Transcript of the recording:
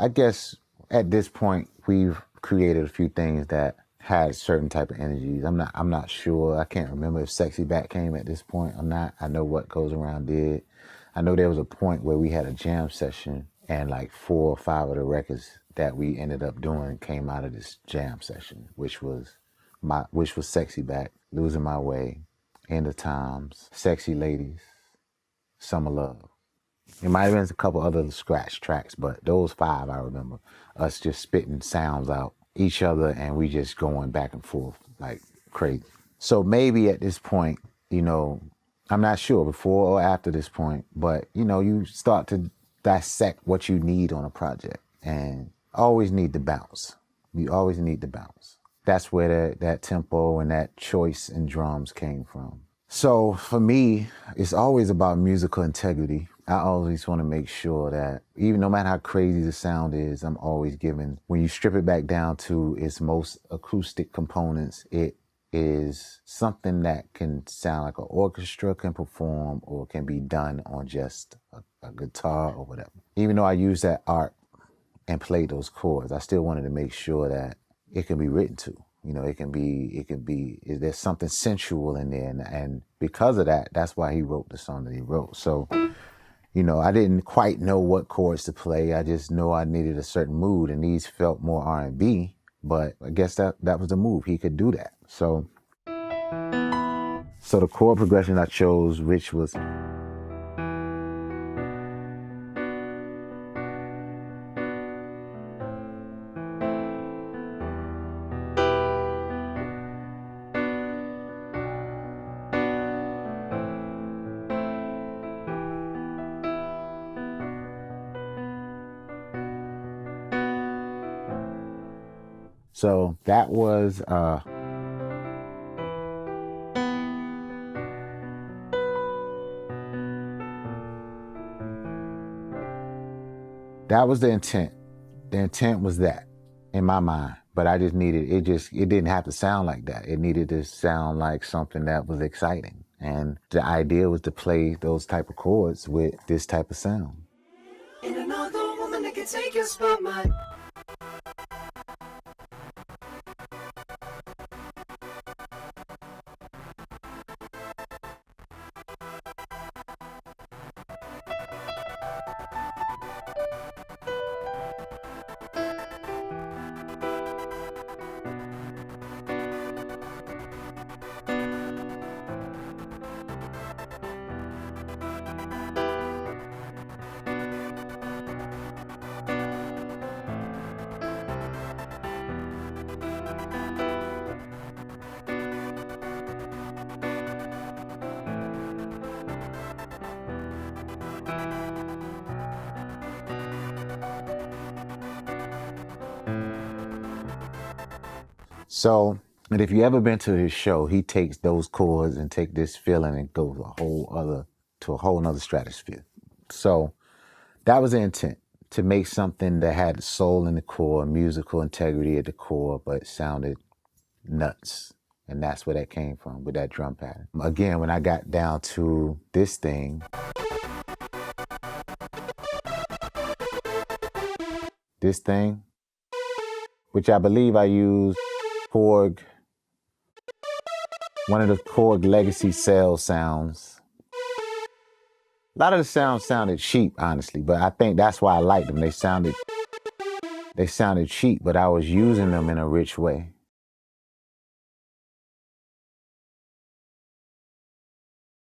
I guess at this point, we've created a few things that had certain type of energies. I'm not sure. I can't remember if Sexy Back came at this point or not. I know What Goes Around did. I know there was a point where we had a jam session and like 4 or 5 of the records that we ended up doing came out of this jam session, which was Sexy Back, Losing My Way, End of Times, Sexy Ladies, Summer Love. It might have been a couple other scratch tracks, but those 5 I remember us just spitting sounds out each other and we just going back and forth like crazy. So maybe at this point, you know, I'm not sure before or after this point, but you know, you start to dissect what you need on a project and always need to bounce. You always need to bounce. That's where that tempo and that choice in drums came from. So for me, it's always about musical integrity. I always want to make sure that even no matter how crazy the sound is, I'm always giving, when you strip it back down to its most acoustic components, it is something that can sound like an orchestra can perform or can be done on just a guitar or whatever. Even though I use that art and play those chords, I still wanted to make sure that it can be written to. You know, there's something sensual in there. And because of that, that's why he wrote the song that he wrote. So, you know, I didn't quite know what chords to play. I just know I needed a certain mood, and these felt more R&B, but I guess that was the move. He could do that. So the chord progression I chose, which was that was the intent. The intent was that in my mind, but I just needed, it didn't have to sound like that. It needed to sound like something that was exciting. And the idea was to play those type of chords with this type of sound. In another woman that can take your spotlight. So, and if you ever been to his show, he takes those chords and take this feeling and goes to a whole nother stratosphere. So that was the intent, to make something that had soul in the core, musical integrity at the core, but sounded nuts. And that's where that came from, with that drum pattern. Again, when I got down to this thing, which I believe I used Korg, one of the Korg Legacy Cell sounds. A lot of the sounds sounded cheap, honestly, but I think that's why I liked them. They sounded cheap, but I was using them in a rich way.